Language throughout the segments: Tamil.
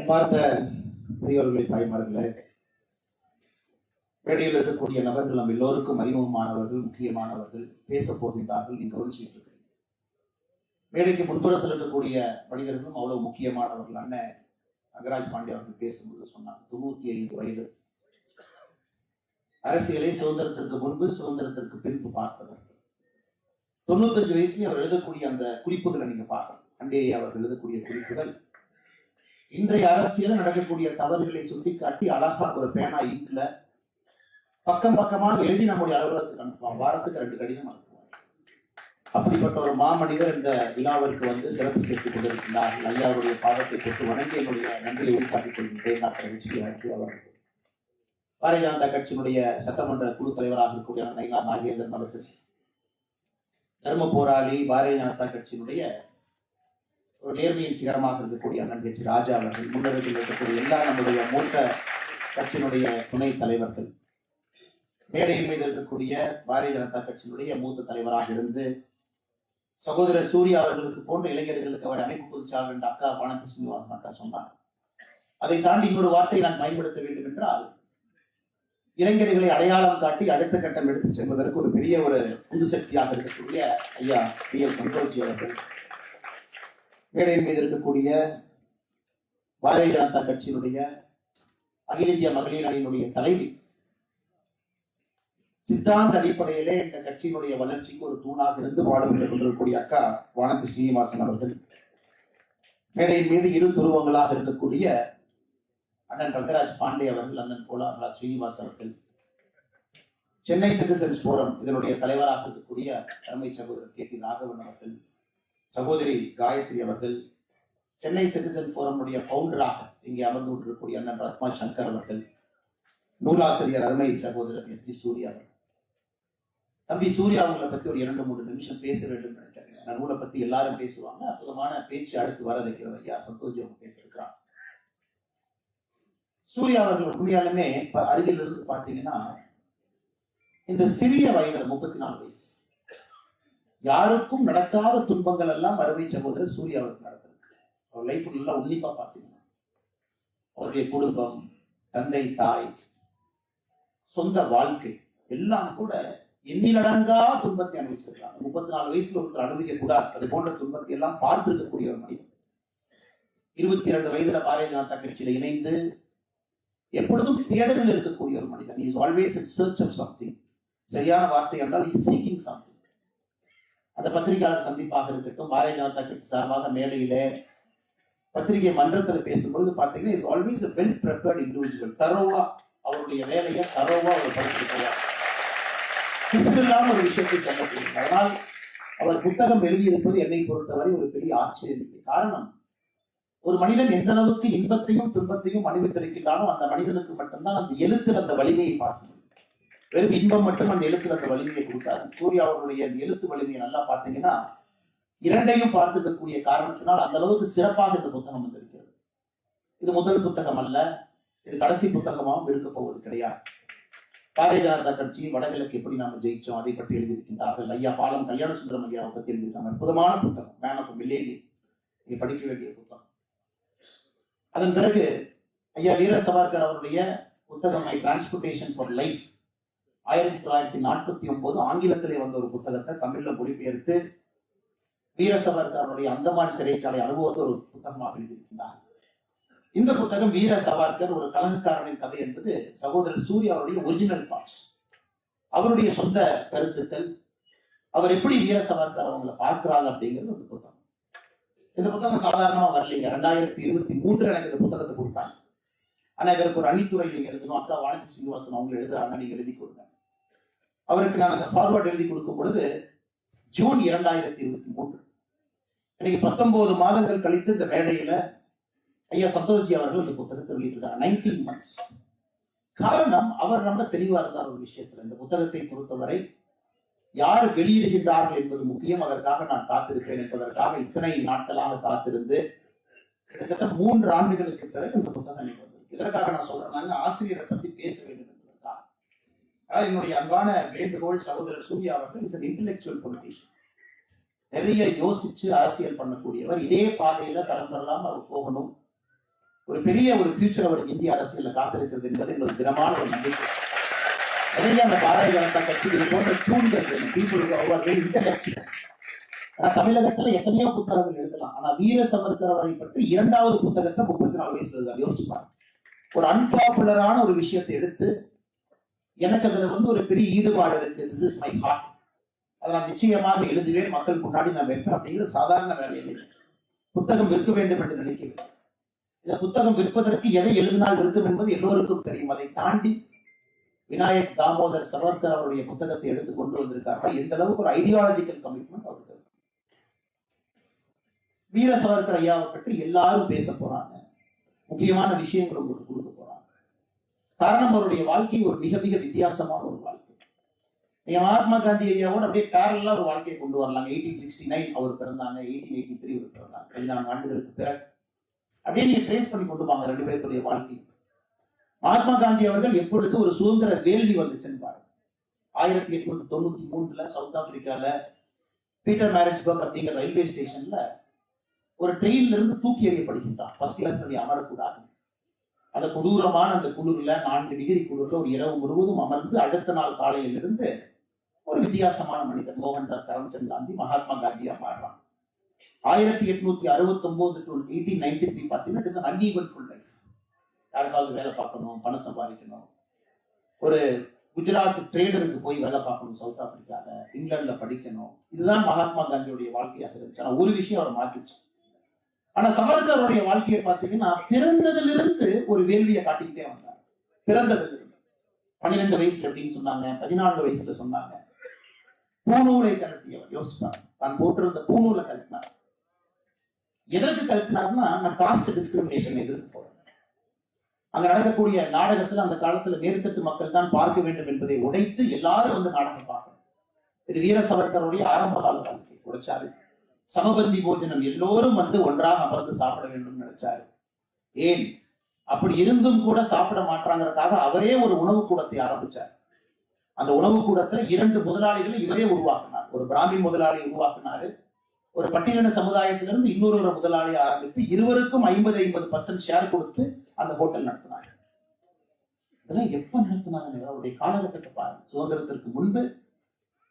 அன்பார்ந்த பெரியவர்களே, தாய்மார்களே, மேடையில் இருக்கக்கூடிய நபர்கள் நம் எல்லோருக்கும் அறிமுகமானவர்கள், முக்கியமானவர்கள் பேச போகின்றார்கள். நீங்க கவனிச்சுட்டு இருக்கீங்க. மேடைக்கு முன்புறத்தில் இருக்கக்கூடிய மனிதர்களும் அவ்வளவு முக்கியமானவர்கள். அண்ணன் அங்கராஜ் பாண்டே அவர்கள் பேசும்போது சொன்னாங்க, 95 வயது, அரசியலை சுதந்திரத்திற்கு முன்பு சுதந்திரத்திற்கு பின்பு பார்த்தவர்கள். 95 வயசுல அவர் எழுதக்கூடிய அந்த குறிப்புகளை நீங்க பார்க்கணும். அண்டே அவர் எழுதக்கூடிய குறிப்புகள் இன்றைய அரசியல் நடக்கக்கூடிய தவறுகளை சுட்டிக்காட்டி அழகா ஒரு பேனா இங்க்ல பக்கம் பக்கமாக எழுதி நம்முடைய அலுவலகத்துக்கு அனுப்புவான். வாரத்துக்கு 2 கடிதம் அனுப்புவார். அப்படிப்பட்ட ஒரு மாமனிதர் இந்த விழாவிற்கு வந்து சிறப்பு சேர்த்துக் கொண்டிருக்கிறார்கள். ஐயாவுடைய பாதத்தை தொட்டு வணங்கி என்னுடைய நன்றியை வெளிக்காட்டிக் கொள்கின்றேன். டாக்டர் ஹெச்.பி. அவர்கள், பாரதிய ஜனதா கட்சியினுடைய சட்டமன்ற குழு தலைவராக இருக்கக்கூடிய நயினார் நாகேந்திரன் அவர்கள், தர்ம போராளி, பாரதிய ஜனதா கட்சியினுடைய ஒரு நேர்மையின் சிகரமாக இருக்கக்கூடிய அண்ணன் ஹெச். ராஜா அவர்கள், முன்னணியில் இருக்கக்கூடிய எல்லா நம்முடைய மூத்த கட்சியினுடைய துணை தலைவர்கள், மேடையின் மீது இருக்கக்கூடிய பாரதிய ஜனதா கட்சியினுடைய மூத்த தலைவராக இருந்து சகோதரர் சூர்யா அவர்களுக்கு போன்ற இளைஞர்களுக்கு அவர் அமைப்பு பொதுச்சாளர் என்ற அக்கா வானதி ஸ்ரீனிவாசன் அக்கா சொன்னார். அதை தாண்டி இன்னொரு வார்த்தையை நான் பயன்படுத்த வேண்டும் என்றால், இளைஞர்களை அடையாளம் காட்டி அடுத்த கட்டம் எடுத்து செல்வதற்கு ஒரு பெரிய ஒரு உந்து சக்தியாக இருக்கக்கூடிய ஐயா பி.எல். சந்தோஷி அவர்கள், மேடையின் மீது இருக்கக்கூடிய பாரதிய ஜனதா கட்சியினுடைய அகில இந்திய மகளிர் அணியினுடைய தலைவி, சித்தாந்த அடிப்படையிலே இந்த கட்சியினுடைய வளர்ச்சிக்கு ஒரு தூணாக இருந்து பாடுபட்டுக் கொண்டிருக்கக்கூடிய அக்கா வானதி ஸ்ரீனிவாசன் அவர்கள், மேடையின் மீது இரு துருவங்களாக இருக்கக்கூடிய அண்ணன் ரங்கராஜ் பாண்டே அவர்கள், அண்ணன் கோலா ஸ்ரீனிவாஸ் அவர்கள், சென்னை சிட்டிசன்ஸ் போரம் இதனுடைய தலைவராக இருக்கக்கூடிய அருமை சகோதரர் கே.டி. ராகவன் அவர்கள், சகோதரி காயத்ரி அவர்கள், சென்னை சிட்டிசன் போரமுடைய பவுண்டராக இங்கே அமர்ந்து கொண்டிருக்கக்கூடிய அண்ணன் ரத்மா சங்கர் அவர்கள், நூலாசிரியர் அருமை சகோதரர் எஸ்.ஜி. சூர்யா அவர்கள். தம்பி சூர்யா அவங்களை பத்தி ஒரு 2-3 நிமிஷம் பேச வேண்டும் நினைக்கிறேன். நான் நூலை பத்தி எல்லாரும் பேசுவாங்க. அற்புதமான பேச்சு அடுத்து வர இருக்கிறது. ஐயா சந்தோஷி அவங்க பேசியிருக்கிறான். சூர்யா அவர்கள் உண்மையாலுமே அருகில் இருந்து பார்த்தீங்கன்னா, இந்த சிறிய வயதில் 34 வயசு, யாருக்கும் நடக்காத துன்பங்கள் எல்லாம் அருமை சகோதரர் சூர்யா அவருக்கு நடந்திருக்கு. அவர் லைஃப் நல்லா உன்னிப்பா பார்த்தீங்கன்னா, அவருடைய குடும்பம், தந்தை, தாய், சொந்த வாழ்க்கை எல்லாம் கூட எண்ணிலடங்கா துன்பத்தை அனுபவிச்சிருக்காங்க. 34 வயசுல ஒருத்தர் அனுபவிக்க கூடாது அது போன்ற துன்பத்தை எல்லாம் பார்த்திருக்கக்கூடிய ஒரு மனிதன். 22 வயதுல பாரதிய ஜனதா கட்சியில இணைந்து எப்பொழுதும் தேடலில் இருக்கக்கூடிய ஒரு மனிதன். He is always in search of something. சரியான வார்த்தை என்றால் he is seeking something. அந்த பத்திரிகையாளர் சந்திப்பாக இருக்கட்டும், பாரதிய ஜனதா கட்சி சார்பாக மேடையிலே பத்திரிகை மன்றத்தில் பேசும்பொழுது பார்த்தீங்கன்னா, is always a well prepared individual. தரோவா அவருடைய வேலையை தரோவா அவர் படித்திருக்கிறார். இல்லாம ஒரு விஷயத்தை சொல்லக்கூடிய, அதனால் அவர் புத்தகம் எழுதியிருப்பது என்னை பொறுத்தவரை ஒரு பெரிய ஆச்சரியம். காரணம், ஒரு மனிதன் எந்த அளவுக்கு இன்பத்தையும் துன்பத்தையும் அனுபவித்திருக்கிறானோ அந்த மனிதனுக்கு மட்டும்தான் அந்த எழுத்தில் அந்த வலிமையை பார்க்க முடியும். வெறும் இன்பம் மட்டும் அந்த எழுத்தில் அந்த வலிமையை கொடுத்தாரு. சூர்யா அவருடைய அந்த எழுத்து வலிமையை நல்லா பார்த்தீங்கன்னா, இரண்டையும் பார்த்துக்கக்கூடிய காரணத்தினால் அந்த அளவுக்கு சிறப்பாக இந்த புத்தகம் வந்திருக்கிறது. இது முதல் புத்தகம் அல்ல, இது கடைசி புத்தகமாகவும் இருக்க போவது கிடையாது. பாரதிய ஜனதா கட்சி வடகிழக்கு எப்படி நாம ஜெயிச்சோம் அதை பற்றி எழுதியிருக்கின்றார்கள். ஐயா பாலம் கல்யாண சுந்தரம் ஐயாவை பற்றி எழுதியிருக்காங்க. அற்புதமான புத்தகம், மேன் ஆஃப் மில்லேனியம், நீங்க படிக்க வேண்டிய புத்தகம். அதன் பிறகு ஐயா வீர சவர்கர் அவருடைய புத்தகம் மை டிரான்ஸ்போர்டேஷன் ஃபார் லைஃப் 1949 ஆங்கிலத்திலே வந்த ஒரு புத்தகத்தை தமிழ்ல மொழிபெயர்த்து வீர சவர்கர் அவருடைய அந்தமான் சிறைச்சாலை அனுபவத்தை ஒரு புத்தகமாக எழுதியிருக்கின்றார். இந்த புத்தகம் வீர சவர்கர் ஒரு கலகக்காரனின் கதை என்பது சகோதரர் சூர்யா அவருடைய ஒரிஜினல் தாட்ஸ், அவருடைய சொந்த கருத்துக்கள், அவர் எப்படி வீர சவர்கர் அவங்களை பார்க்கிறாங்க அப்படிங்கிறது அந்த புத்தகம். இந்த புத்தகம் சாதாரணமா வரலைங்க. 2023 எனக்கு இந்த புத்தகத்தை கொடுத்தாங்க. ஆனா இதற்கு ஒரு அணித்துறை நீங்க எழுதணும், அக்கா வானதி ஸ்ரீனிவாசன் அவங்க எழுதுறாங்க, நீங்க எழுதி கொடுங்க. அவருக்கு நான் அந்த ஃபார்வர்ட் எழுதி கொடுக்கும் பொழுது ஜூன் 2023, இன்னைக்கு 19 மாதங்கள் கழித்து இந்த மேடையில ஐயா சந்தோஷி அவர்கள் இந்த புத்தகத்தை வெளியிட்டிருக்காங்க. 19 months. காரணம், அவர் ரொம்ப தெளிவா இருந்தார் ஒரு விஷயத்துல. இந்த புத்தகத்தை பொறுத்தவரை யார் வெளியிடுகின்றார்கள் என்பது முக்கியம், அதற்காக நான் காத்திருப்பேன் என்பதற்காக இத்தனை நாட்களாக காத்திருந்து கிட்டத்தட்ட 3 ஆண்டுகளுக்கு பிறகு இந்த புத்தகம் வந்திருக்கு. இதற்காக நான் சொல்றேன், ஆசிரியரை பத்தி பேச வேண்டும் என்பதற்காக. என்னுடைய அன்பான வேண்டுகோள், சகோதரர் சூர்யா அவர்கள் இஸ் an intellectual politician. நிறைய யோசிச்சு அரசியல் பண்ணக்கூடியவர். இதே பாதையில தரம் பெறலாம் அவர் போகணும். ஒரு பெரிய ஒரு ஃபியூச்சர் அவருக்கு இந்திய அரசியலில் காத்திருக்கிறது என்பது என்னோட தினமான ஒரு நம்பிக்கை. நிறைய அந்த பாரதிய ஜனதா கட்சி இது போன்ற தூண்கள் பீப்புள். ஆனா தமிழகத்துல எத்தனையோ புத்தகங்கள் எழுதலாம். ஆனா வீர சவர்கர் அவரை பற்றி 2வது புத்தகத்தை 34 வயசுல எழுதாரு. யோசிச்சுப்பாங்க. ஒரு அன்பாப்புலரான ஒரு விஷயத்தை எடுத்து எனக்கு அதுல ஒரு பெரிய ஈடுபாடு இருக்கு, திஸ் இஸ் மை ஹார்ட், அதை நான் நிச்சயமாக எழுதுவேன், மக்கள் முன்னாடி நான் வைப்பேன் அப்படிங்கிறது சாதாரண வேலையில் புத்தகம் விற்க வேண்டும் என்று நினைக்கிறேன். இந்த புத்தகம் விற்பதற்கு எதை எழுதினால் விற்கும் என்பது எல்லோருக்கும் தெரியும். அதை தாண்டி விநாயக் தாமோதர் சவர்கர் அவருடைய புத்தகத்தை எடுத்து கொண்டு வந்திருக்கார்கள். எந்த அளவுக்கு ஒரு ஐடியாலஜிக்கல் கமிட்மெண்ட் அவருக்கு. வீர சவர்கர் ஐயாவை பற்றி எல்லாரும் பேச போறாங்க, முக்கியமான விஷயங்கள் உங்களுக்கு கொடுக்க போறாங்க. காரணம் அவருடைய வாழ்க்கை ஒரு மிக மிக வித்தியாசமான ஒரு வாழ்க்கை. நீங்க மகாத்மா காந்தி ஐயாவோட அப்படியே பேரலா ஒரு வாழ்க்கையை கொண்டு வரலாங்க. 1869 அவர் பிறந்தாங்க, 1883 அவர் பிறந்தாங்க. 14 ஆண்டுகளுக்கு பிறகு அப்படியே நீங்க ட்ரேஸ் பண்ணி கொண்டு வாங்க 2 பேருடைய வாழ்க்கை. மகாத்மா காந்தி அவர்கள் எப்பொழுது ஒரு சுதந்திர வேள்வி வந்துச்சுன்னு பாருங்க. 1893 சவுத் ஆப்பிரிக்கால பீட்டர் மேரிட்ஸ்பர்க் அப்படிங்கிற ரயில்வே ஸ்டேஷன்ல ஒரு ட்ரெயின்ல இருந்து தூக்கி எறியப்படுகின்றான். First class அமரக்கூடாது. அந்த கொடூரமான அந்த குளிர்ல 4 டிகிரி குளிர்ல ஒரு இரவு முழுவதும் அமர்ந்து அடுத்த நாள் காலையிலிருந்து ஒரு வித்தியாசமான மனிதன் மோகன்தாஸ் கரம்சந்த் காந்தி மகாத்மா காந்தியா மாறுறான். 1869 to 1893 பார்த்தீங்கன்னா இட்ஸ் an uneventful life. யாருக்காவது வேலை பார்க்கணும், பணம் சம்பாதிக்கணும், ஒரு குஜராத் ட்ரேடருக்கு போய் வேலை பார்க்கணும் சவுத் ஆப்பிரிக்கால, இங்கிலாந்துல படிக்கணும், இதுதான் மகாத்மா காந்தியுடைய வாழ்க்கையாக இருந்துச்சு. ஆனா ஒரு விஷயம் அவர் மாற்றிச்சு. ஆனா சவர்கருடைய வாழ்க்கையை பார்த்தீங்கன்னா பிறந்ததிலிருந்து ஒரு வேள்வியை காட்டிக்கிட்டே வந்தார். பிறந்ததிலிருந்து 12 வயசுல எப்படின்னு சொன்னாங்க, 14 வயசுல சொன்னாங்க. பூநூலை கழட்டியவர். யோசிப்பாங்க, தான் போட்டிருந்த பூநூலை கழட்டினார். எதற்கு கழட்டினார்னா நான் காஸ்ட் டிஸ்கிரிமினேஷன் எதிர்த்து போறேன். அங்க நடக்கக்கூடிய நாடகத்துல அந்த காலத்துல மேற்தட்டு மக்கள் தான் பார்க்க வேண்டும் என்பதை உடைத்து எல்லாரும் நாடகம் பார்க்கணும். இது வீர சவர்கருடைய ஆரம்ப கால வாழ்க்கை. உடைச்சாரு. சமபந்தி போஜனம், எல்லோரும் ஒன்றாக அமர்ந்து சாப்பிட வேண்டும் நினைச்சாரு. ஏன் அப்படி இருந்தும் கூட சாப்பிட மாட்டாங்கிறதுக்காக அவரே ஒரு உணவு கூடத்தை ஆரம்பிச்சார். அந்த உணவு கூடத்துல 2 முதலாளிகளை இவரே உருவாக்கினார். ஒரு பிராமின் முதலாளி உருவாக்கினாரு. ஒரு பட்டியலின சமுதாயத்திலிருந்து இன்னொரு முதலாளியை ஆரம்பித்து இருவருக்கும் 50% ஷேர் கொடுத்து அந்த ஹோட்டல் நடத்தினாங்க. இதெல்லாம் எப்ப நடத்தினாங்க? அவருடைய காலகட்டத்தை பாருங்க. சுதந்திரத்திற்கு முன்பு.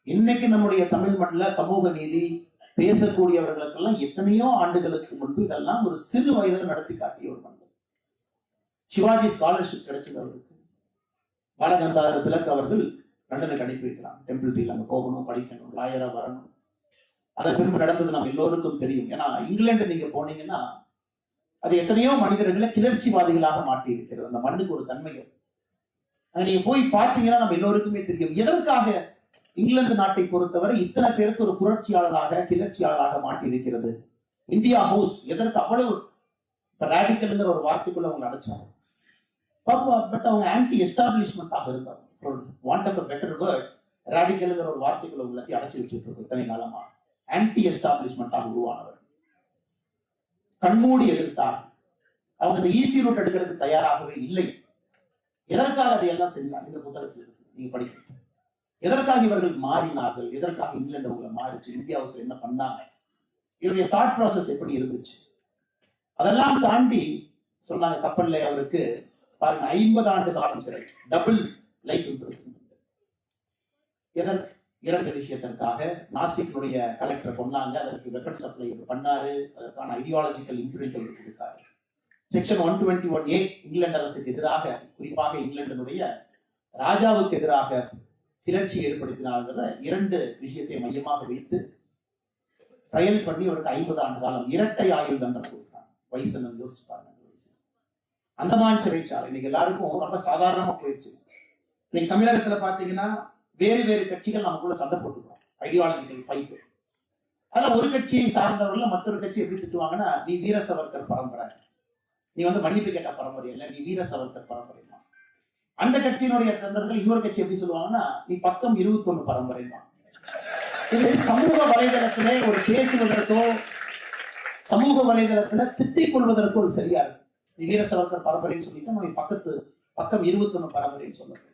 இன்னைக்கு நம்முடைய தமிழ் மண்ணில் சமூக நீதி பேசக்கூடியவர்களுக்கெல்லாம் எத்தனையோ ஆண்டுகளுக்கு முன்பு இதெல்லாம் ஒரு சிறு வயதில் நடத்தி காட்டிய ஒரு மனிதன். சிவாஜி ஸ்காலர்ஷிப் கிடைச்சது அவருக்கு. பாலகங்காதர திலக் அவர்கள் லண்டனுக்கு அனுப்பி வைக்கலாம். டெம்பிள் டீல் அங்க போகணும், படிக்கணும், லாயரா வரணும். அதன் பின்பு நடந்தது நம்ம எல்லோருக்கும் தெரியும். ஏன்னா இங்கிலாந்து நீங்க போனீங்கன்னா அது எத்தனையோ மனிதர்களை கிளர்ச்சிவாதிகளாக மாற்றி இருக்கிறது. அந்த மண்ணுக்கு ஒரு தன்மை. அங்க நீங்க போய் பார்த்தீங்கன்னா நம்ம எல்லோருக்குமே தெரியும் எதற்காக இங்கிலாந்து நாட்டை பொறுத்தவரை இத்தனை பேருக்கு ஒரு புரட்சியாளராக கிளர்ச்சியாளராக மாற்றி இருக்கிறது. இந்தியா ஹவுஸ் எதற்கு அவ்வளவு ராடிக்கல்ங்கிற ஒரு வார்த்தைக்குள்ள அவங்க அடைச்சாங்க. பட் அவங்க ஆன்டி எஸ்டாப்ளிஷ்மெண்டாக இருந்தாங்க. வாண்ட் ஆஃப் பெட்டர் வேர்ட், ராடிக்கல்ங்கிற ஒரு வார்த்தைக்குள்ள உள்ளத்தை அடைச்சி வச்சுட்டு இருக்கு இத்தனை காலமா. ஆன்டி எஸ்டாப்ளிஷ்மெண்டாக உருவானவர். கண்மூடி எதிர்த்தார். அவங்க இந்த ஈஸி ரூட் எடுக்கிறதுக்கு தயாராகவே இல்லை. எதற்காக அதையெல்லாம் செஞ்சாங்க இந்த புத்தகத்தில் நீங்க படிக்க. எதற்காக இவர்கள் மாறினார்கள், எதற்காக இங்கிலாந்து அவங்களை மாறிச்சு, இந்தியா ஹவுஸ்ல என்ன பண்ணாங்க, இவருடைய தாட் ப்ராசஸ் எப்படி இருந்துச்சு, அதெல்லாம் தாண்டி சொன்னாங்க. கப்பல்ல அவருக்கு பாருங்க 50 ஆண்டு காலம் சிறை, டபுள் லைஃப் இம்ப்ரெஸ்மென்ட். எதற்கு? 2 விஷயத்திற்காக. நாசிக்குடைய கலெக்டரை கொண்டாங்க, அதற்கு வெப்பன் சப்ளை பண்ணாரு, அதற்கான ஐடியாலஜிக்கல் இம்ப்ரிண்ட் அவர் கொடுத்தாரு. செக்ஷன் 121A இங்கிலாந்து அரசுக்கு எதிராக, குறிப்பாக இங்கிலாந்தினுடைய ராஜாவுக்கு எதிராக கிளர்ச்சி ஏற்படுத்தினார்கிற 2 விஷயத்தை மையமாக வைத்து ட்ரையல் பண்ணி அவருக்கு 50 ஆண்டு காலம் இரட்டை ஆயுள் தண்டனை கொடுத்தாங்க. வயசு யோசிச்சு பாருங்க. அந்தமான் சிறைச்சாலை இன்னைக்கு எல்லாருக்கும் ரொம்ப சாதாரணமா போயிடுச்சு. இன்னைக்கு தமிழகத்துல பாத்தீங்கன்னா வேறு வேறு கட்சிகள் நமக்குள்ள சண்டை போட்டுக்கிறோம், ஐடியாலஜிக்கல் ஃபைட். அதனால ஒரு கட்சியை சார்ந்தவர்கள் மற்றொரு கட்சி எப்படி திட்டுவாங்கன்னா, நீ வீர சவர்கர் பரம்பரை, நீ மன்னிப்பு கேட்ட பரம்பரை இல்லை, நீ வீர சவர்கர் பரம்பரை. அந்த கட்சியினுடைய தொண்டர்கள் இன்னொரு கட்சி எப்படி சொல்லுவாங்கன்னா, நீ பக்கம் 21 பரம்பரை. இது சமூக வலைதளத்திலே ஒரு பேசுவதற்கோ சமூக வலைதளத்துல திட்டிக் கொள்வதற்கோ சரியா இருக்கு. நீ வீர சவர்கர் பரம்பரைன்னு சொல்லிட்டு நம்ம பக்கம் 21 பரம்பரைன்னு சொல்லுறது.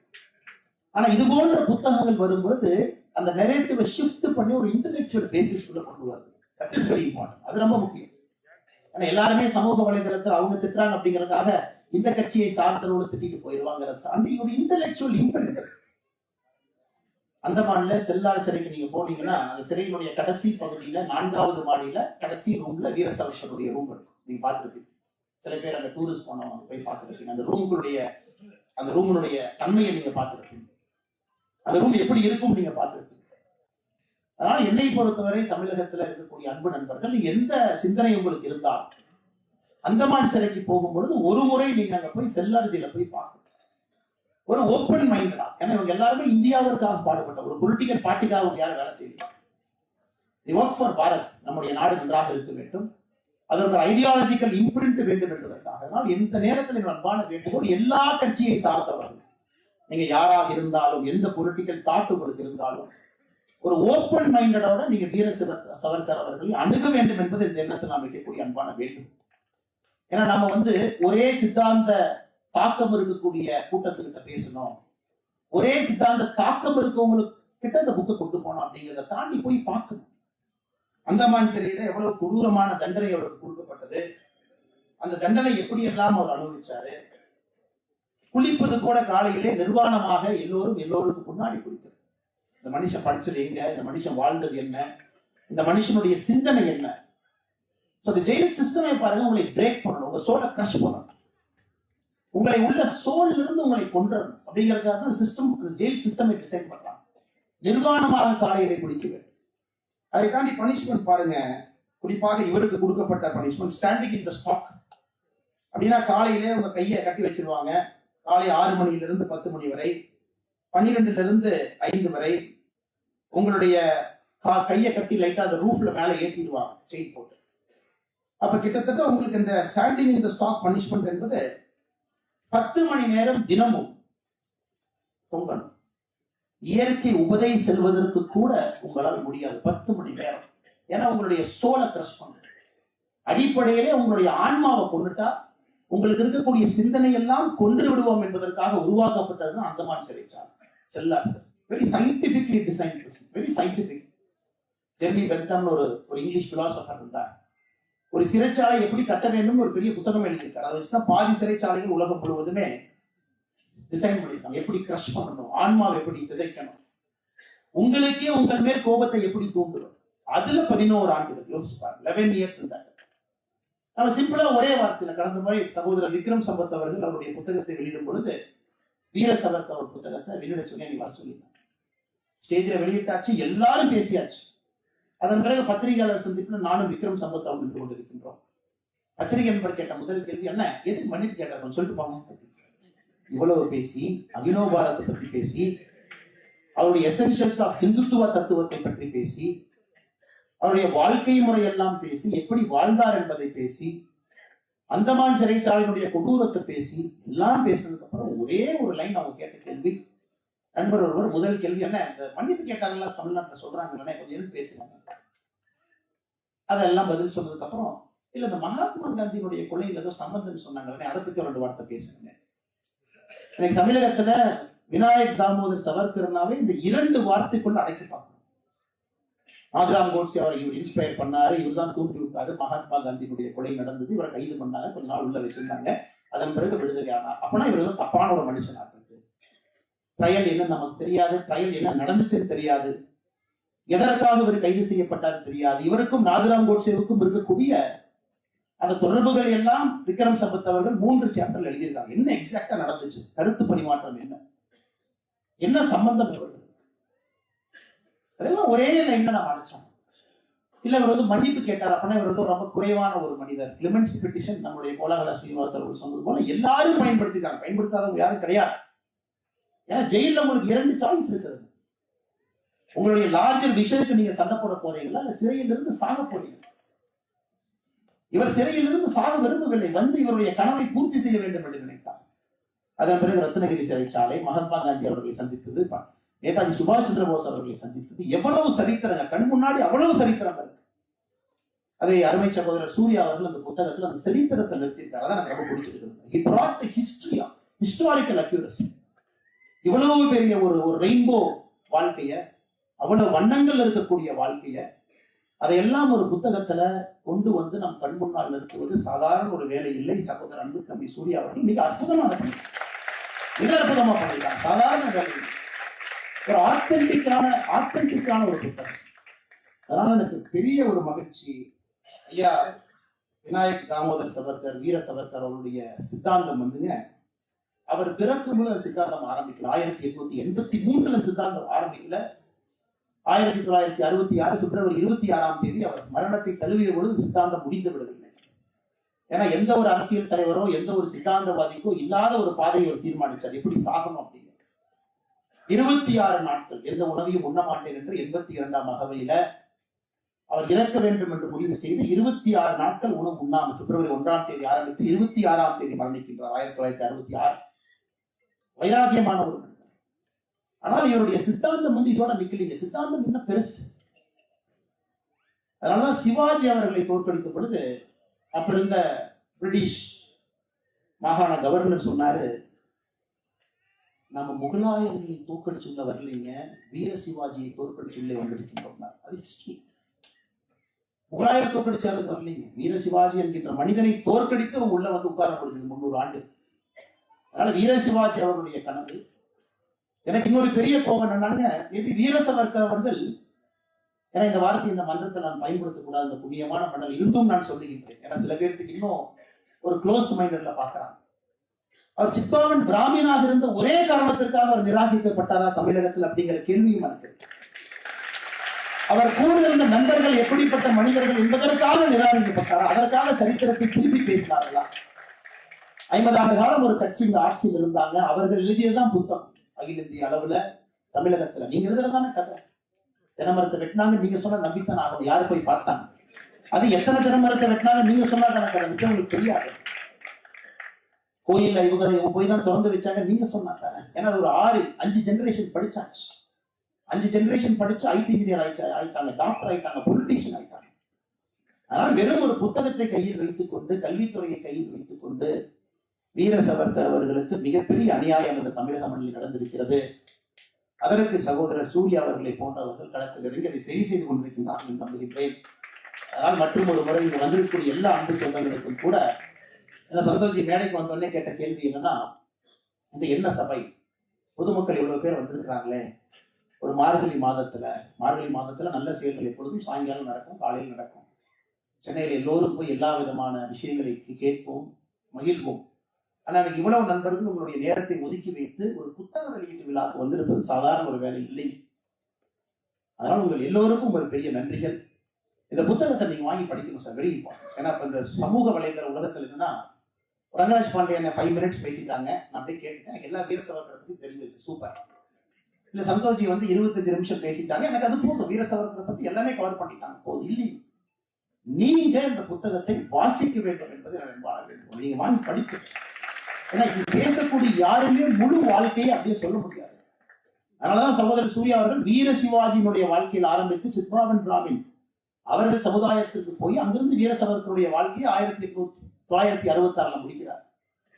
ஆனா இது போன்ற புத்தகங்கள் வரும்போது அந்த நெரேட்டிவை ஷிஃப்ட் பண்ணி ஒரு இன்டெலெக்சுவல் பேசிஸ் கொண்டு வருது. That is very important. அது ரொம்ப முக்கியம். ஏன்னா எல்லாருமே சமூக வலைதளத்தில் அவங்க திட்டுறாங்க அப்படிங்கறதுக்காக இந்த கட்சியை சார்ந்தவங்க திட்டிட்டு போயிடுவாங்கிறத தாண்டி ஒரு இன்டெலெக்சுவல் இம்பெக்ட். அந்தமான்ல செல்லார் சிறைக்கு நீங்க போனீங்கன்னா அந்த சிறையினுடைய கடைசி பகுதியில 4வது மாடியில கடைசி ரூம்ல வீர சவர்கருடைய ரூம் இருக்கும். நீங்க பார்த்துருப்பீங்க. சில பேர் அங்க டூரிஸ்ட் போனவங்க போய் பார்த்துருப்பீங்க. அந்த ரூமுடைய தன்மையை நீங்க பார்த்துருப்பீங்க. அந்த ரூம் எப்படி இருக்கும் நீங்க பார்த்துருப்பீங்க. அதனால என்னை பொறுத்தவரை தமிழகத்துல இருக்கக்கூடிய அன்பு நண்பர்கள், நீங்க எந்த சிந்தனை உங்களுக்கு இருந்தால் அந்தமான் சிறைக்கு போகும்பொழுது ஒரு முறை நீங்க அங்க போய் செல்லார்ஜியில போய் பார்க்கணும். ஒரு ஓப்பன் மைண்டடா. ஏன்னா இவங்க எல்லாருமே இந்தியாவிற்காக பாடுபட்ட ஒரு பொலிட்டிக்கல் பார்ட்டிக்காக அவங்க யாரும் வேலை செய்யலாம். தி ஒர்க் ஃபார் பாரத். நம்முடைய நாடு நன்றாக இருக்க வேண்டும், அதற்கு ஒரு ஐடியாலஜிக்கல் இம்ப்ரிண்ட் வேண்டும் என்பதற்காக. அதனால் எந்த நேரத்தில் அன்பான வேண்டுகோள், எல்லா கட்சியை சார்ந்தவர்கள் நீங்க யாராக இருந்தாலும், எந்த பொலிட்டிக்கல் தாட் உங்களுக்கு இருந்தாலும், ஒரு ஓப்பன் மைண்டடோட நீங்க வீர சவர்கர் அவர்களை அணுக வேண்டும் என்பது இந்த எண்ணத்தில் நாம் வைக்கக்கூடிய அன்பான வேண்டும். ஏன்னா நம்ம ஒரே சித்தாந்த தாக்கம் இருக்கக்கூடிய கூட்டத்துக்கிட்ட பேசணும், ஒரே சித்தாந்த தாக்கம் இருக்கவங்களுக்கு கிட்ட இந்த புக்கை கொண்டு போனோம் அப்படிங்கிறத தாண்டி போய் பார்க்கணும். அந்தமான் சிறையில எவ்வளவு கொடூரமான தண்டனை அவருக்கு கொடுக்கப்பட்டது, அந்த தண்டனை எப்படி எல்லாம் அவர் அனுபவிச்சாரு. குளிப்பது கூட காலையிலே நிர்வாணமாக எல்லோருக்கும் முன்னாடி குளிக்கிறது. இந்த மனுஷன் படிச்சது எங்க, இந்த மனுஷன் வாழ்ந்தது என்ன, இந்த மனுஷனுடைய சிந்தனை என்ன. ஜெயில் சிஸ்டமை பாருங்க, உங்களை பிரேக் பண்ணணும், உங்க சோலை கிரஷ் பண்ணணும், உங்களை உள்ள சோல்ல இருந்து உங்களை கொன்றணும் அப்படிங்கிறதுக்காக தான் சிஸ்டம், ஜெயில் சிஸ்டமை டிசைன் பண்றாங்க. நிர்வாணமாக காலையிலே குளிக்க வேண்டும். அதை தாண்டி பனிஷ்மெண்ட் பாருங்க. குறிப்பாக இவருக்கு கொடுக்கப்பட்ட punishment standing in the stock. அப்படின்னா காலையிலே உங்க கையை கட்டி வச்சிருவாங்க. காலை 6 மணியிலிருந்து 10 மணி வரை, 12லிருந்து 5 வரை உங்களுடைய கையை கட்டி லைட்டா அந்த ரூஃப்ல மேல ஏற்றிடுவாங்க செயின் போட்டு. அப்ப கிட்டத்தட்ட உங்களுக்கு இந்த standing in the stock punishment என்பது 10 மணி நேரம் தினமும் தொங்கணும். இயற்கை உபதை செல்வதற்கு கூட உங்களால் முடியாது 10 மணி நேரம். ஏன்னா உங்களுடைய சோலை கிரஷ் பண்ண அடிப்படையிலே உங்களுடைய ஆன்மாவை கொண்டுட்டா உங்களுக்கு இருக்கக்கூடிய சிந்தனை எல்லாம் கொன்று விடுவோம் என்பதற்காக உருவாக்கப்பட்டதுதான் அந்தமான் சிறைச்சாலை, cellular. Very scientifically design, very scientific. Jeremy பென்தம்னு ஒரு இங்கிலீஷ் பிலாசபர் இருந்தார். ஒரு சிறைச்சாலை எப்படி கட்ட வேண்டும் ஒரு பெரிய புத்தகம் எழுதியிருக்காரு. அதை வச்சுதான் பாதி சிறைச்சாலைகள் உலகம் முழுவதுமே டிசைன் பண்ணிருக்காங்க. எப்படி கிரஷ் பண்ணணும், ஆன்மாவை எப்படி சிதைக்கணும், உங்களுக்கே உங்கள் மேல் கோபத்தை எப்படி தூண்டுவது. அதுல 11 ஆண்டுகள் யோசிச்சு பாருங்க. 11 இயர்ஸ் இருந்தாங்க. நம்ம சிம்பிளா ஒரே வார்த்தையில கடந்த மாதிரி சகோதரர் விக்ரம் சம்பத் அவர்கள் அவருடைய புத்தகத்தை வெளியிடும் பொழுது வீர சவர்கர் அவர் புத்தகத்தை வெளியிட சொல்லி நீ வர சொல்லியிருந்தாங்க. ஸ்டேஜில் வெளியிட்டாச்சு, எல்லாரும் பேசியாச்சு. அதன் பிறகு பத்திரிகையாளர் சந்திப்புல நானும் விக்ரம் சம்பத் அவர்கள் நின்று கொண்டிருக்கின்றோம். பத்திரிகை நண்பர் கேட்ட முதல் கேள்வி என்ன, எதுக்கு மன்னிப்பு கேட்டாங்க சொல்லிட்டு போங்க. இவ்வளவு பேசி அபினவ பாரத்தை பற்றி பேசி, அவருடைய எசென்ஷியல்ஸ் ஆஃப் ஹிந்துத்துவ தத்துவத்தை பற்றி பேசி, அவருடைய வாழ்க்கை முறையெல்லாம் பேசி, எப்படி வாழ்ந்தார் என்பதை பேசி, அந்தமான் சிறைச்சாலையினுடைய கொடூரத்தை பேசி, எல்லாம் பேசினதுக்கு அப்புறம் ஒரே ஒரு லைன் அவங்க கேட்ட கேள்வி, நண்பர் ஒருவர் முதல் கேள்வி என்ன, இந்த மன்னிப்பு கேட்டாங்களா தமிழ்நாட்டில் சொல்றாங்க கொஞ்சம் பேசுறாங்க. அதெல்லாம் பதில் சொன்னதுக்கு அப்புறம், இல்ல இந்த மகாத்மா காந்தியினுடைய கொலையில் ஏதோ சம்பந்தம் சொன்னாங்க, அதை பத்தி 2 வார்த்தை பேசுங்க. எனக்கு தமிழகத்துல விநாயக் தாமோதர் சவர்கர்னாவே இந்த 2 வார்த்தைக்குள்ள அடைக்க பார்க்கணும். நாதுராம் கோட்சே அவரை இவர் இன்ஸ்பயர் பண்ணாரு, இவர் தான் தூண்டி விட்டாரு. மகாத்மா காந்தியினுடைய கொலை நடந்தது, இவரை கைது பண்ணாங்க, கொஞ்ச நாள் உள்ள வச்சிருந்தாங்க, அதன் பிறகு விடுதலை ஆனார். அப்பனா இவர் வந்து தப்பான ஒரு மனுஷனா இருக்கு. ட்ரையல் என்ன நமக்கு தெரியாது, ட்ரையல் என்ன நடந்துச்சுன்னு தெரியாது, எதற்காக இவர் கைது செய்யப்பட்டார் தெரியாது. இவருக்கும் நாதுராம் கோட்சேவுக்கும் இருக்கக்கூடிய அந்த தொடர்புகள் எல்லாம் விக்ரம் சம்பத் அவர்கள் 3 சாப்டர்ல எழுதியிருக்காங்க. என்ன எக்ஸாக்டா நடந்துச்சு, கருத்து பரிமாற்றம் என்ன சம்பந்தம் இவர்கள், அதெல்லாம் ஒரே லைன்ல நான் அடிச்சோம். இல்ல இவர் வந்து மன்னிப்பு கேட்டார் அப்படின்னா இவர் வந்து ரொம்ப குறைவான ஒரு மனிதர். கிளிமென்சி பெட்டிஷன் நம்முடைய கோலாகல ஸ்ரீனிவாஸ் அவர்கள் சொன்னது போல எல்லாரும் பயன்படுத்திருக்காங்க, பயன்படுத்தாதவங்க யாரும் கிடையாது. ஏன்னா ஜெயில உங்களுக்கு 2 சாய்ஸ் இருக்கிறது. உங்களுடைய லார்ஜர் விஷயத்துக்கு நீங்க சண்டை போட போறீங்களா, இல்ல சிறையிலிருந்து சாக போறீங்க. இவர் சிறையிலிருந்து சாக விரும்பவில்லை, வந்து இவருடைய கனவை பூர்த்தி செய்ய வேண்டும் என்று நினைத்தார். அதன் பிறகு ரத்னகிரி சிறைச்சாலை, மகாத்மா காந்தி அவர்களை சந்தித்தது, நேதாஜி சுபாஷ் சந்திர போஸ் அவர்களை சந்தித்தது, எவ்வளவு சரித்திரங்க கண் முன்னாடி, அவ்வளவு சரித்திரங்கள் இருக்கு. அதை அருமை சகோதரர் சூர்யா அவர்கள் அந்த புத்தகத்தில் அந்த சரித்திரத்தை நிறுத்தியிருக்காரு. அதான் எனக்கு ரொம்ப பிடிச்சிருக்கு. He brought the history of historical accuracy. இவ்வளவு பெரிய ஒரு ரெயின்போ வாழ்க்கைய, அவ்வளவு வண்ணங்கள் இருக்கக்கூடிய வாழ்க்கைய, அதையெல்லாம் ஒரு புத்தகத்துல கொண்டு வந்து நம் கண் முன்னால் நிறுத்துவது சாதாரண ஒரு வேலை இல்லை. சகோதரர் அன்பு தம்பி சூர்யா அவர்கள் மிக அற்புதமா மிக அற்புதமா பண்ணிருக்காங்க. சாதாரண வேலை, ஒரு ஆத்தென்டிக்கான ஒரு புத்தகம். அதனால எனக்கு பெரிய ஒரு மகிழ்ச்சி. ஐயா விநாயக் தாமோதர் சவர்கர், வீர சவர்கர் அவருடைய சித்தாந்தம் வந்துங்க, அவர் பிறக்கும் போது சித்தாந்தம் ஆரம்பிக்கல. 1883 சித்தாந்தம் ஆரம்பிக்கல. 1966 பிப்ரவரி 26 அவர் மரணத்தை தழுவிய பொழுது சித்தாந்தம் முடிந்து விடவில்லை. ஏன்னா எந்த ஒரு அரசியல் தலைவரோ எந்த ஒரு சித்தாந்தவாதிக்கோ இல்லாத ஒரு பாதையை அவர் தீர்மானிச்சார், எப்படி சாகணும் அப்படின்னு. 26 நாட்கள் எந்த உணவையும் உண்ண மாட்டேன் என்று 82ஆம் அகவையில அவர் இறக்க வேண்டும் என்று முடிவு செய்து 26 நாட்கள் உணவு உண்ணாமல் பிப்ரவரி 1 ஆரம்பித்து 26 மரணிக்கின்றார் 1966. வைராகியமான ஒரு மனிதர். ஆனால் இவருடைய சித்தாந்தம் வந்து இதோட நிக்கலீங்க. சித்தாந்தம் இன்னும் பெருசு. அதனாலதான் சிவாஜி அவர்களை தோற்கடிக்கும் பொழுது அப்ப இருந்த பிரிட்டிஷ் மாகாண கவர்னர் சொன்னாரு, நம்ம முகலாயர்களை தோற்கடிச்சுள்ள வரலீங்க, வீர சிவாஜியை தோற்கடிச்சுள்ளே வந்திருக்கின்றோம். அது ஹிஸ்டரி. முகலாயர் தோற்கடிச்சாரு வரலீங்க, வீர சிவாஜி என்கின்ற மனிதனை தோற்கடித்து அவங்க உள்ள வந்து உட்காரப்படுது 300 ஆண்டு. அதனால வீர சிவாஜி அவருடைய கனவு. எனக்கு இன்னொரு பெரிய கோபம் என்னன்னாங்க, இது வீர சவர்கர் அவர்கள், ஏன்னா இந்த வார்த்தை இந்த மன்றத்தை நான் பயன்படுத்தக்கூடாது, இந்த புண்ணியமான மண்டல் இருந்தும் நான் சொல்லுகின்றேன். ஏன்னா சில பேருக்கு இன்னும் ஒரு க்ளோஸ்ட் மைண்டட்ல பாக்குறாங்க. அவர் சித்பாவன் பிராமினாக இருந்த ஒரே காரணத்திற்காக அவர் நிராகரிக்கப்பட்டாரா தமிழகத்தில் அப்படிங்கிற கேள்வியும் இருக்கு. அவர் கூட இருந்த நண்பர்கள் எப்படிப்பட்ட மனிதர்கள் என்பதற்காக நிராகரிக்கப்பட்டாரா, அதற்காக சரித்திரத்தை திருப்பி பேசினார்களா? 50 ஆண்டு காலம் ஒரு கட்சி இந்த ஆட்சியில் இருந்தாங்க. அவர்கள் எழுதியதுதான் புத்தகம் அகில இந்திய அளவுல தமிழகத்துல. நீங்க எழுதுறதான கதை. தினமரத்தை வெட்டினாங்க, நீங்க சொன்ன நம்பித்தான் ஆகும். யாரு போய் பார்த்தாங்க? அது எத்தனை தினமரத்தை வெட்டினாங்க நீங்க சொன்னாங்க கதை உங்களுக்கு தெரியாது. கோயில்ல இவங்க போய் தான் திறந்து வச்சாங்க நீங்க சொன்னாங்க. ஏன்னா ஒரு 5 ஜெனரேஷன் படிச்சாச்சு. 5 ஜெனரேஷன் படிச்சு ஐடி இன்ஜினியர் ஆயிட்டாங்க, டாக்டர் ஆயிட்டாங்க, பொலிட்டீஷியன் ஆயிட்டாங்க. ஆனால் வெறும் ஒரு புத்தகத்தை கையில் வைத்துக் கொண்டு, கல்வித்துறையை கையில் வைத்துக் கொண்டு வீர சவர்கர் அவர்களுக்கு மிகப்பெரிய அநியாயம் இந்த தமிழக மண்ணில் நடந்திருக்கிறது. அதற்கு சகோதரர் சூர்யா அவர்களை போன்றவர்கள் களத்தில் இறங்கி அதை சரி செய்து கொண்டிருக்கின்றார்கள் என்று நம்புகின்றேன். அதனால் மற்றும் ஒரு முறை இங்கு வந்திருக்கக்கூடிய எல்லா அன்பு சொந்தங்களுக்கும் கூட, ஏன்னா சந்தோஷி மேடைக்கு வந்தோடனே கேட்ட கேள்வி என்னன்னா, இந்த என்ன சபை, பொதுமக்கள் எவ்வளவு பேர் வந்திருக்கிறாங்களே, ஒரு மார்கழி மாதத்துல நல்ல செயல்கள் எப்பொழுதும் சாயங்காலம் நடக்கும், காலையில் நடக்கும். சென்னையில் எல்லோரும் போய் எல்லா விதமான விஷயங்களை கேட்போம், மகிழ்வோம். ஆனால் இவ்வளவு நண்பர்கள் உங்களுடைய நேரத்தை ஒதுக்கி வைத்து ஒரு புத்தக வெளியீட்டு விழாவுக்கு வந்திருப்பது சாதாரண ஒரு வேலை இல்லை. அதனால் உங்கள் எல்லோருக்கும் ஒரு பெரிய நன்றிகள். இந்த புத்தகத்தை நீங்க வாங்கி படிக்கணும் சார், வெரி இம்பார்ட்டன்ட். ஏன்னா இப்ப இந்த சமூக வலைதள உலகத்தில் என்னன்னா, ரங்கராஜ் பாண்டியன் 5 மினிட்ஸ் பேசிட்டாங்க, நான் அப்படியே கேட்டுட்டேன், எல்லா வீர சவர்கரை பத்தி தெரிஞ்சிருச்சு, சூப்பர். இல்ல சந்தோஷி வந்து 25 நிமிஷம் பேசிட்டாங்க, எனக்கு அது போதும், வீர சவர்கரை பத்தி எல்லாமே கவர் பண்ணிட்டாங்க, போதும். இல்லை, நீங்க இந்த புத்தகத்தை வாசிக்க வேண்டும் என்பதை நான் வாழ வேண்டும். நீங்க வாங்கி படிக்க. ஏன்னா இது பேசக்கூடிய யாருமே முழு வாழ்க்கையை அப்படியே சொல்ல முடியாது. அதனாலதான் சகோதரர் சூர்யா அவர்கள் வீர சிவாஜியினுடைய வாழ்க்கையில் ஆரம்பித்து சித்பாவன் பிராமின் அவர்கள் சமுதாயத்திற்கு போய் அங்கிருந்து வீர சவர்கருடைய வாழ்க்கையை 1966 முடிக்கிறார்.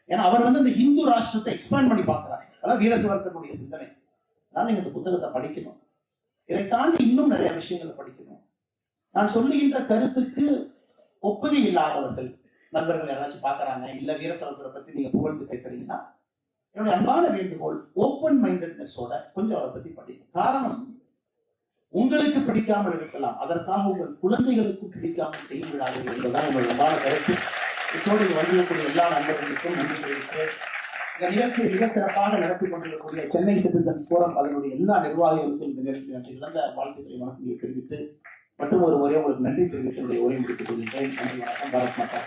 ஏன்னா அவர் வந்து இந்த இந்து ராஷ்டிரத்தை எக்ஸ்பேண்ட் பண்ணி பார்க்கிறார். அதான் வீர சவர்கருடைய சிந்தனை. அதனால நீங்க இந்த புத்தகத்தை படிக்கணும். இதை தாண்டி இன்னும் நிறைய விஷயங்களை படிக்கணும். நான் சொல்லுகின்ற கருத்துக்கு ஒப்புகை இல்லாதவர்கள் நண்பர்கள் யாராச்சும் பாக்குறாங்க, இல்ல வீர சவர்கரை பத்தி நீங்க புகழ்ந்து பேசுறீங்கன்னா, என்னுடைய அன்பான வேண்டுகோள், ஓப்பன் மைண்டட்னஸோட கொஞ்சம் அவரை பத்தி படிக்கும். காரணம், உங்களுக்கு பிடிக்காமல் இருக்கலாம், அதற்காக உங்கள் குழந்தைகளுக்கும் பிடிக்காமல் செய்து விடாதீர்கள் என்பதுதான் என்னுடைய அன்பான கருத்து. இப்போது வந்திருக்கக்கூடிய எல்லா நண்பர்களுக்கும் நன்றி தெரிவித்து, இந்த நிகழ்ச்சியை மிக சிறப்பாக நடத்தி கொண்டிருக்கக்கூடிய சென்னை சிட்டிசன்ஸ் போரம் அதனுடைய எல்லா நிர்வாகிகளுக்கும் இந்த நேரத்தில் நன்றி இழந்த வாழ்த்துக்களை வணக்கங்களை தெரிவித்து, மற்றும் ஒரு முறை உங்களுக்கு நன்றி தெரிவித்து உரை முடித்துக் கொள்கின்றேன். நன்றி, வணக்கம். பாரத் மாதா.